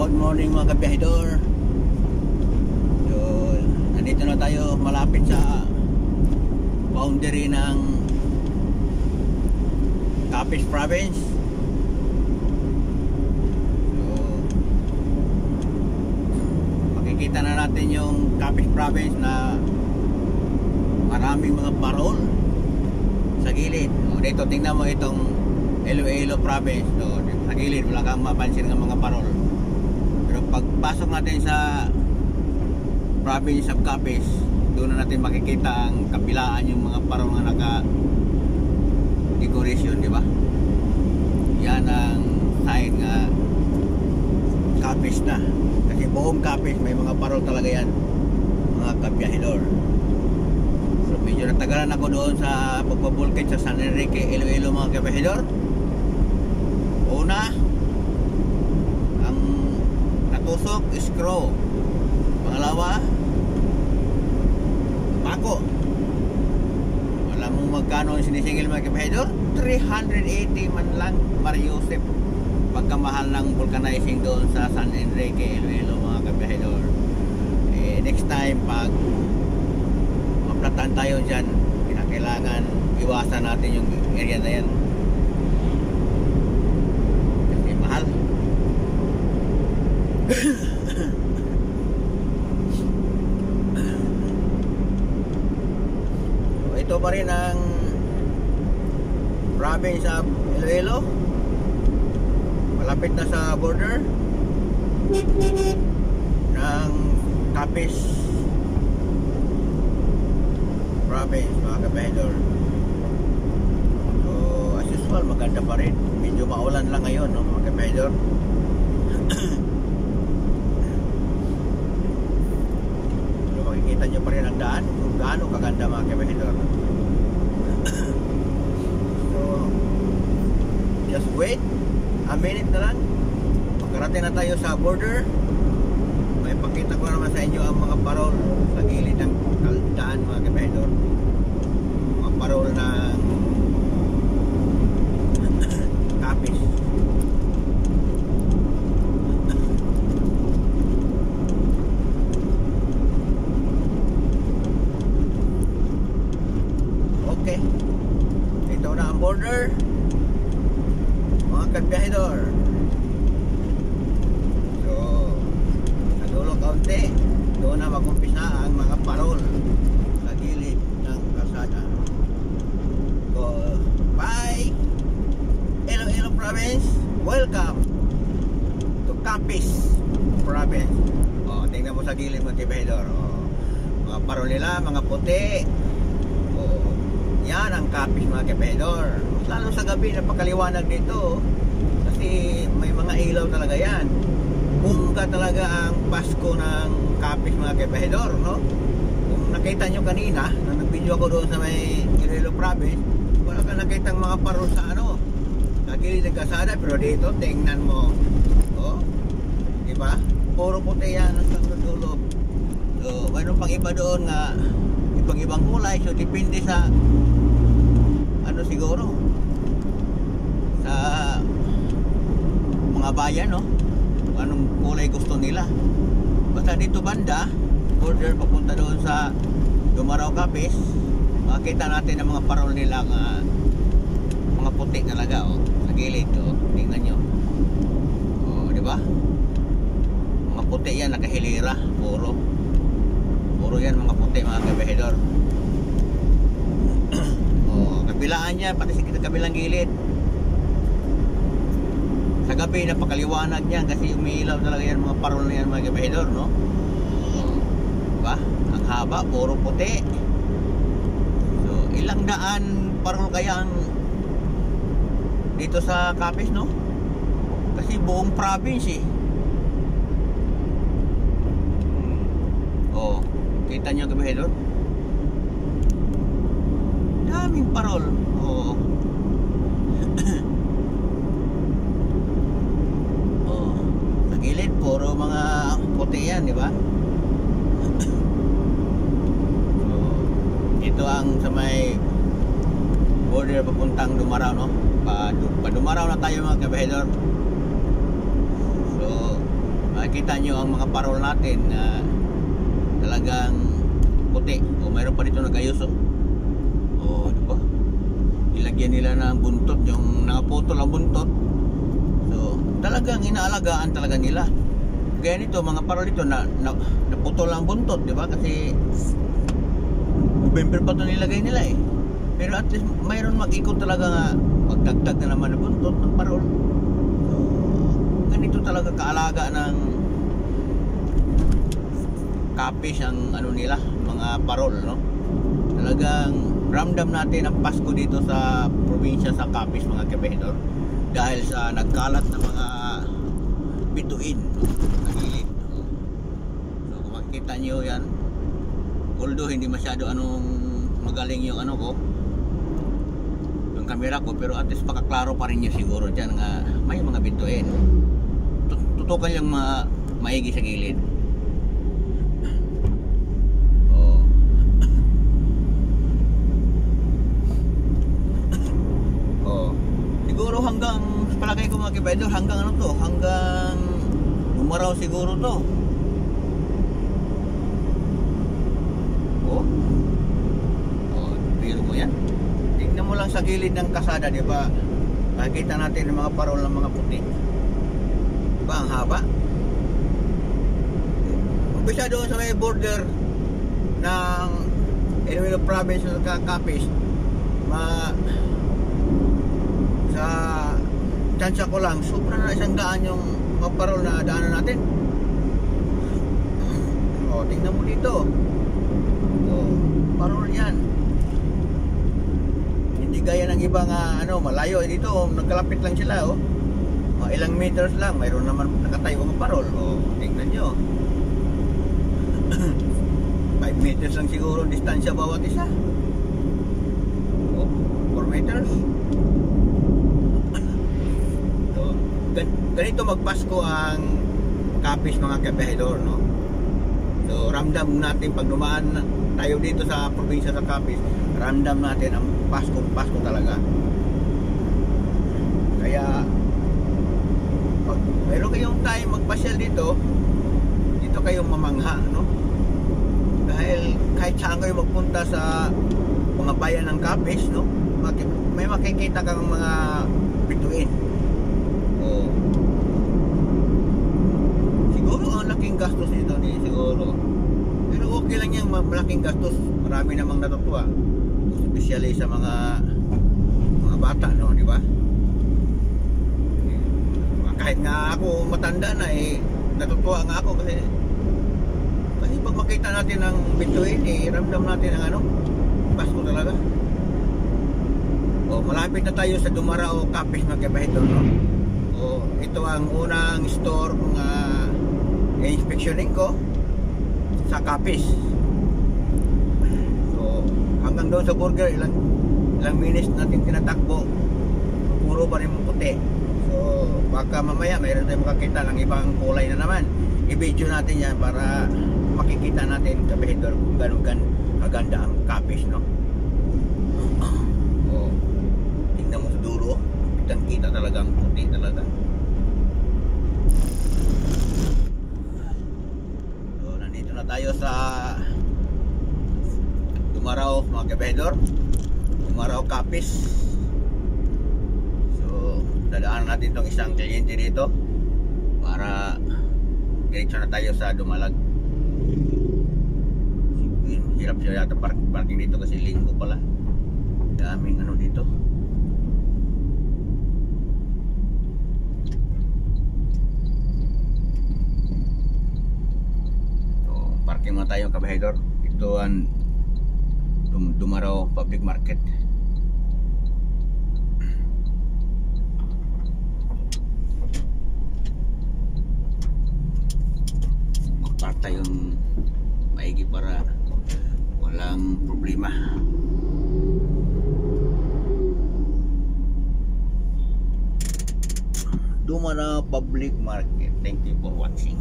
Good morning mga kabiyahidor. So, nandito na tayo malapit sa boundary ng Capiz Province. So, makikita na natin yung Capiz Province na maraming mga parol sa gilid. So, dito tingnan mo itong Iloilo Province. So, sa gilid wala kang mapansin ng mga parol. Pero pagpasok natin sa province of Capiz, doon na natin makikita ang kabilaan yung mga parol na naka-decoration, di ba? Yan ang sign nga Capiz na. Kasi buong Capiz may mga parol talaga yan, mga kabiyahidor. So medyo natagalan ako doon sa pagbabulkit sa San Enrique, Iloilo mga kabiyahidor. Una, ang natusok screw. Pangalawa, pako. Alam mo magkano ang sinisingil mga kabiyahidor? 380 man lang, Mariusip. Pagkamahal ng vulcanizing doon sa San Enrique, Iloilo mga kabiyahidor. Next time pag maplatan tayo dyan, kinakailangan iwasan natin yung area na yan. Mahal. So, ito pa rin ang province of Iloilo. Malapit na sa border ng Capiz Province mga kabiyahidor. So as usual maganda pa rin. Medyo maulan lang ngayon, no, mga kabiyahidor. So makikita nyo pa rin ang daan kung gaano kaganda mga kabiyahidor. So just wait a minute na lang, pagkarating na tayo sa border. May pakita ko naman sa inyo ang mga parol sa gilid ng daan mga kabiyahidor. Mga parol ng Capiz. Okay, ito na ang border mga kabiyahidor. So sa dulo kaunti, doon na mag-umpisa ang mga parol sa gilid ng kalsada. So bye Iloilo Province, welcome to Capiz Province. Tingnan mo sa gilid mga kabiyahidor. Mga parol nila, mga puti. Yan ang Capiz mga kabiyahidor. Lalo sa gabi, napakaliwanag dito kasi may mga ilaw talaga yan. Bungga talaga ang Pasko ng Capiz mga kabiyahidor, no? Kung nakita nyo kanina na nag-video ako doon sa may Iloilo Province, wala ka nakitang mga parol sa sa gilid ng kalsada, pero dito tingnan mo, diba? Puro puti yan ang dulo. So mayroon pang iba doon nga ibang kulay, so depende sa siguro sa mga bayan, no? Anong kulay gusto nila. Basta dito banda border papunta doon sa Dumaraw Capiz, makita natin ang mga parol nila nga mga puti talaga sa gilid. Tingnan nyo, di ba? Mga puti yan, nakahilira, puro yan mga puti mga kabiyahidor. Kabilaan niya, pati sa kabilang gilid. Sa gabi, napakaliwanag niyan kasi umiilaw talaga yan mga parol na yan mga kabiyahidor, no? Diba? Ang haba, puro puti. So, ilang daan parol kaya ang dito sa Capiz, no? Kasi buong province kita nyo kabiyahidor? Daming parol. Sa gilid puro mga puti yan, di ba? So, ito ang sa may border papuntang Dumaraw, no? Pa Dumaraw na tayo mga kabiyahidor. So makita nyo ang mga parol natin na talagang puti. O mayroon pa dito nagayos, o diba, ilagyan nila ng buntot, yung nakaputol ang buntot. So talagang inaalagaan talaga nila. Kaya nito mga parol dito naputol ang buntot, diba, kasi November pa ito nilagay nila eh. Pero at least mayroon mag-ikot talaga nga magdagdag na naman ng buntot ng parol. So ganito talaga kaalaga ng kapis ang ano nila, mga parol, no? Talagang ramdam natin ang Pasko dito sa probinsya sa Capiz, mga kapahedor, dahil sa nagkalat na mga bituin, no? Nagilid, no? So kung makikita nyo yan, although hindi masyado magaling yung ano ko, yung camera ko, pero at least pakaklaro pa rin nyo siguro dyan nga may mga bituin. Tutukan yung maigi sa gilid. Siguro hanggang, palagay ko mga kapahedor, hanggang ano to, hanggang Dumaraw siguro to. Biro mo yan. Tingnan mo lang sa gilid ng kasada, di ba? Makikita natin ang mga parol ng mga puti. Diba ang haba? Umpisa doon sa may border ng Iloilo province sa Capiz, sa tansya ko lang, sobra na 100 yung mga parol na daanan natin. Tingnan mo dito. Parol yan. Hindi gaya ng ibang malayo dito, nagkalapit lang sila, ilang meters lang, mayroon naman nakatayo ng parol. Tingnan nyo. 5 meters lang siguro distansya bawat isa. 4 meters. Ganito magpasko ang Capiz, mga kapahedor, no? So ramdam natin pag dumaan tayo dito sa probinsya sa Capiz, ramdam natin ang Pasko talaga. Kaya pag meron kayong time magpasyal dito kayong mamangha, no? Dahil kahit saan kayo magpunta sa mga bayan ng Capiz, no? May makikita kang mga bituin. Siguro ang laking gastos nito siguro. Pero okay lang yung malaking gastos. Marami namang natutuwa. Especially sa mga bata, no, di ba? Kahit nga ako matanda na natutuwa nga ako kasi pag makita natin ang bituin, ramdam natin ang Pasko talaga. Malapit na tayo sa Dumaraw, Capiz, mga kapahedor, no? Ito ang unang store na inspeksyonin ko sa Capiz. So hanggang doon sa burger, ilang minutes natin tinatakbo, puro pa rin puti. So baka mamaya mayroon tayong makakita ng ibang kulay na naman. I-video natin yan para makikita natin, kapahedor, kung gano'n kaganda ang Capiz, no? Tingnan mo sa dulo, kitang-kita talaga ang puti talaga. So nandito na tayo sa Dumaraw, mga kapahedor, Dumaraw, Capiz. So dadaanan natin itong isang kliyente dito para diretso na tayo sa Dumalag. Hirap siya yata parking dito kasi linggo pala. Daming dito. So parking muna tayo, kapahedor. Ito ang Dumaraw Public Market. Magpark tayong maigi para walang problema. Dumaraw Public Market. Thank you for watching.